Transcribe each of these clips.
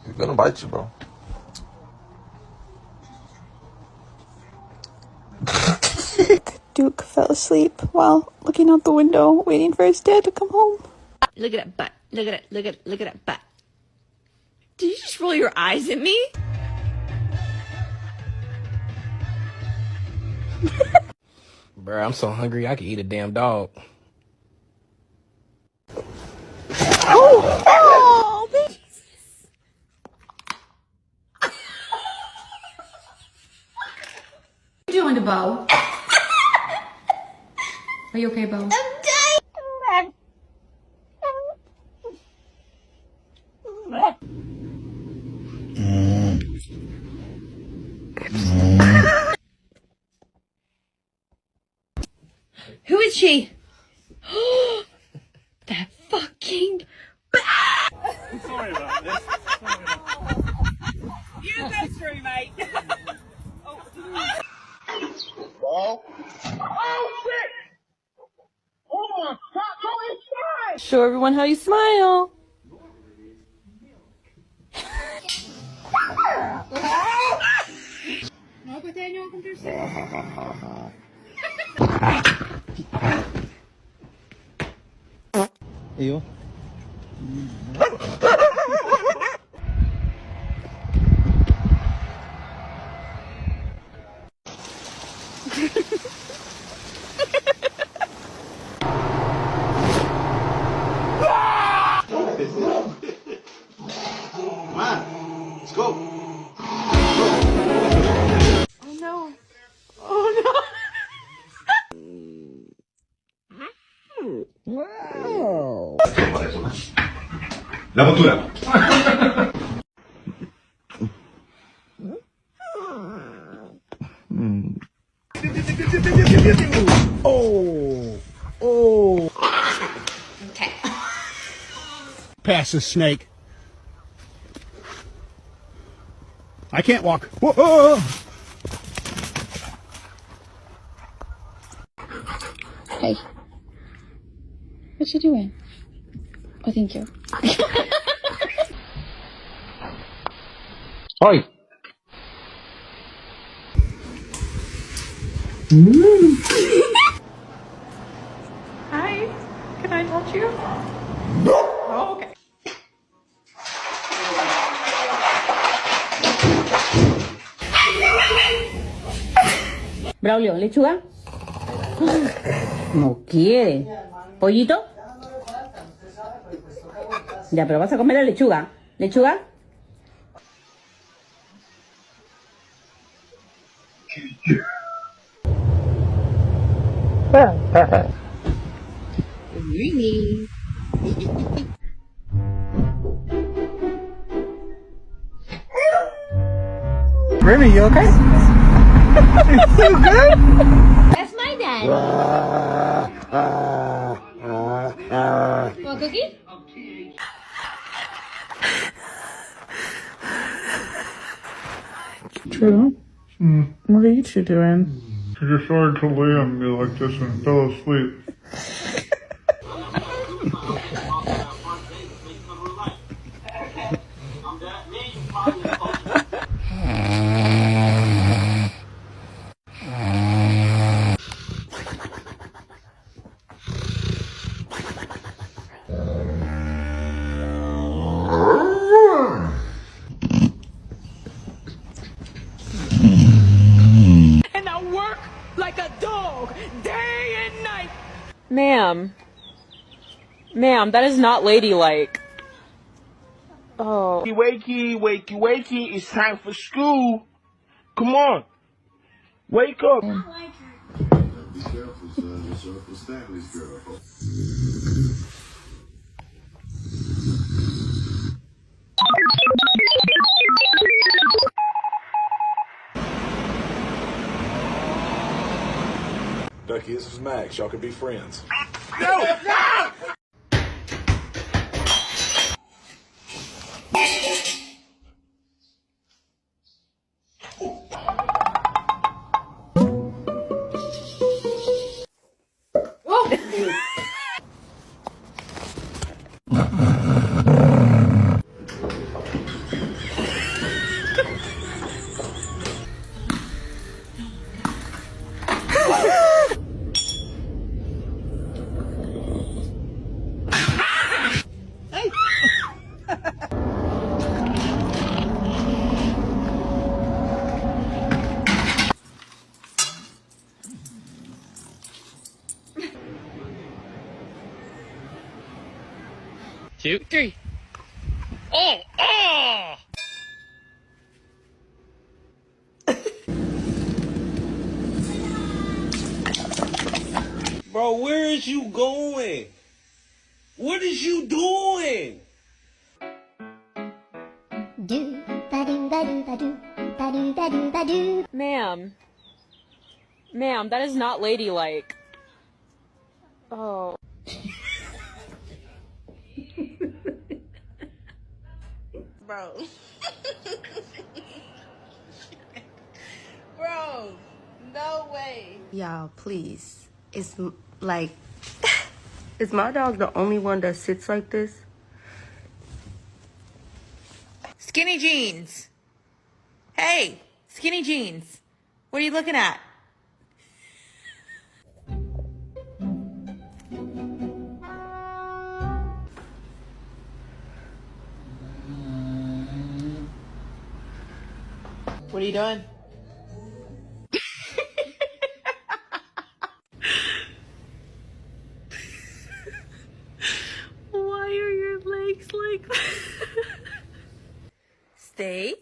He's gonna bite you, bro. Duke fell asleep while looking out the window, waiting for his dad to come home. Look at that butt. Look at it. Look at that butt. Did you just roll your eyes at me? Bro, I'm so hungry I could eat a damn dog. Oh, baby. What are you doing to Bo? Are you okay, Bo? I'm dying. Who is she? That fucking. I'm sorry about this. Use that string, mate. Oh shit! Oh my god, no, it's fine! Show everyone how you smile. No, but then you'll come through soon. Iyo. Come on, let's go. Oh no. Oh no. Wow. La montura. Oh. Oh. Okay. Pass the snake. I can't walk. Whoa. Hey. What you doing? Oh, thank you. Oi! Hi. Can I touch you? Oh, okay. Braulio, ¿lechuga? No quiere. ¿Pollito? Ya, pero vas a comer la lechuga. ¿Lechuga? Remy, you okay? You good? That's my dad. Want a cookie? True. What are you two doing? I just started to lay on me like this and fell asleep. And I work like a dog, day and night. Ma'am. Ma'am, that is not ladylike. Oh. Wakey, wakey, wakey, it's time for school. Come on, wake up. Be careful, son. This Uncle Stanley's girl. Ducky, this is Max. Y'all can be friends. No, no! 2, 3. Oh! Oh! Bro, where is you going? What is you doing? Ma'am. Ma'am, that is not ladylike. Oh. Bro. Bro, no way. Y'all, please. It's like, is my dog the only one that sits like this? Skinny jeans. Hey, skinny jeans. What are you looking at? What are you doing? Why are your legs like that? Stay.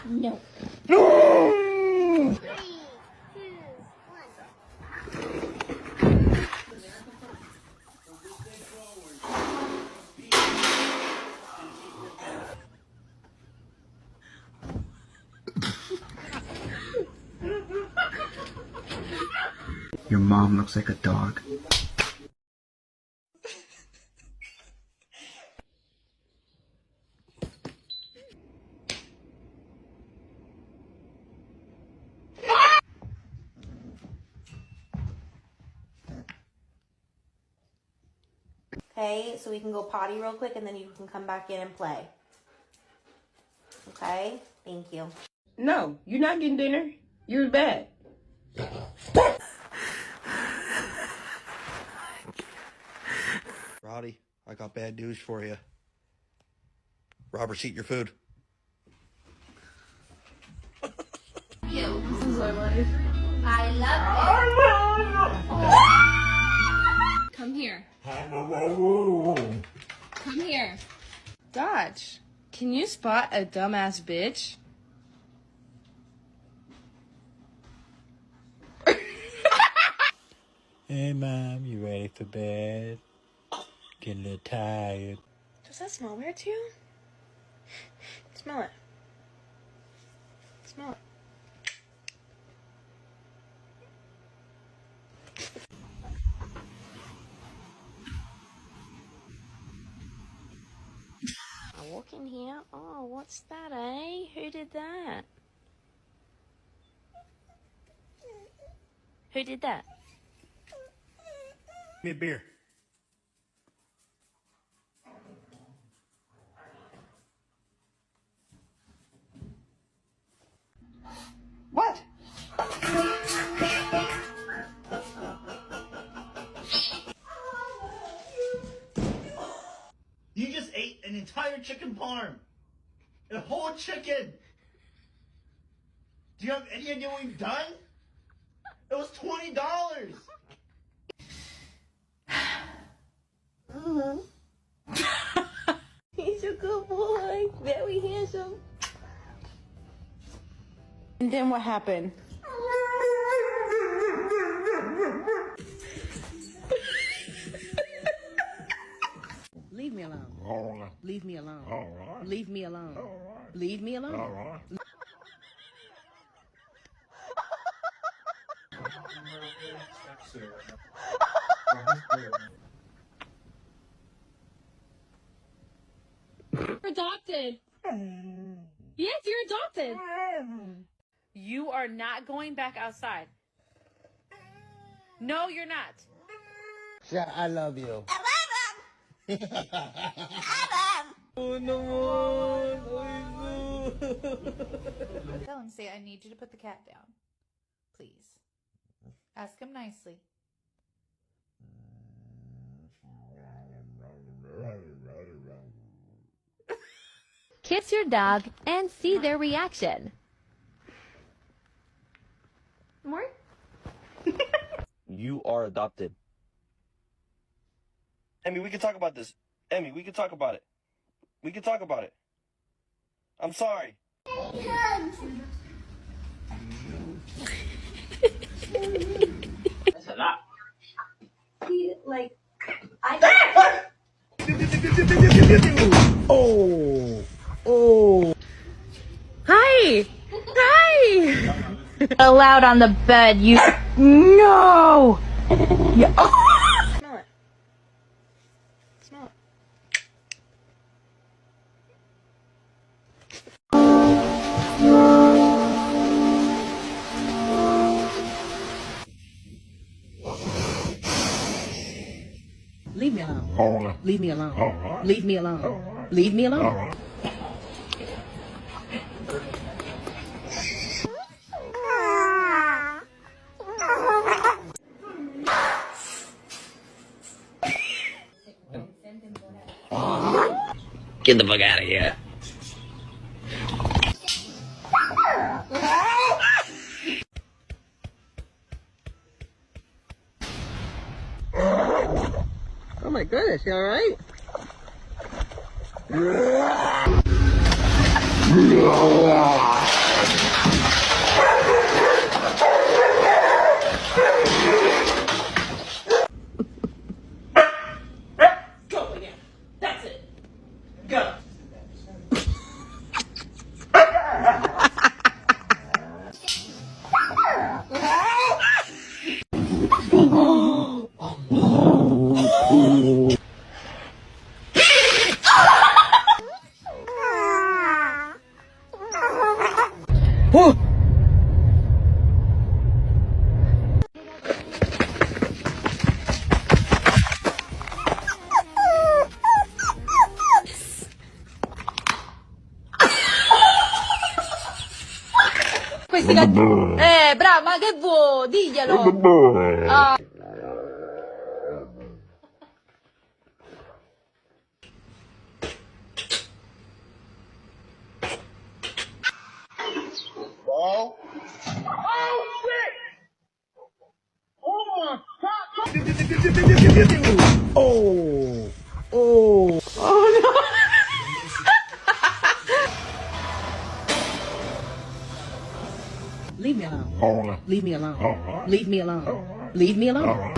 No. No! Your mom looks like a dog. Okay, so we can go potty real quick and then you can come back in and play. Okay? Thank you. No, you're not getting dinner. You're bad. Roddy, I got bad news for you. Robert's eating your food. This is my life. I love it. Come here. Come here. Dodge, can you spot a dumbass bitch? Hey, Mom, you ready for bed? Getting a little tired. Does that smell weird to you? Smell it. Smell it. I walk in here. Oh, what's that, eh? Who did that? Who did that? Give me a beer. What? You just ate an entire chicken parm. A whole chicken. Do you have any idea what you've done? It was $20. He's a good boy. Very handsome. And then what happened? Leave me alone. Leave me alone. Leave me alone. Leave me alone. You're adopted. Yes, you're adopted. You are not going back outside. No, you're not. I love you. Tell him, say, I need you to put the cat down. Please. Ask him nicely. Kiss your dog and see their reaction. More? You are adopted. Emmy, we can talk about this. Emmy, we can talk about it. We can talk about it. I'm sorry. That's a lot. Like, Oh. Hi! Hi! Allowed on the bed, you. No! Yeah. Oh. Smell it. Smell it. Leave me alone. Leave me alone. Leave me alone. Leave me alone. Get the fuck out of here. Oh my goodness, you alright? Go again. That's it. Go. Questi bravo, ma che vuoi? Diglielo. Ah. Oh. Oh, shit! Oh, my God! Oh. Oh. Oh no. Leave me alone. Leave me alone. Leave me alone. Leave me alone.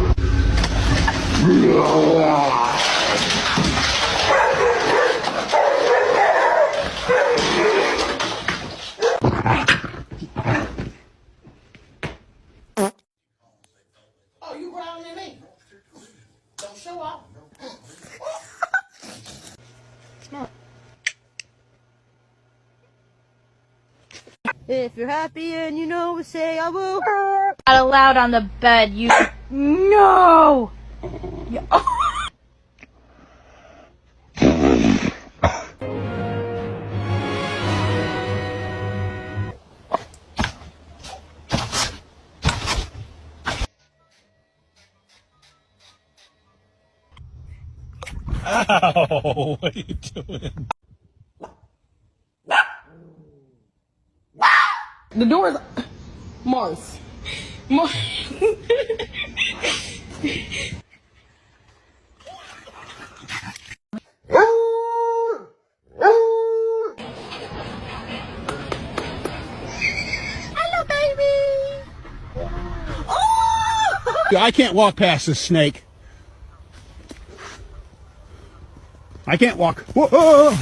Oh, you growling at me? Don't show up. Smell it. if you're happy and you know it, say I will. Not allowed on the bed, you. No! Yeah. Oh. Ow! What are you doing? The door is Mars. Mars. Hello, baby. Oh! I can't walk past this snake. I can't walk. Whoa.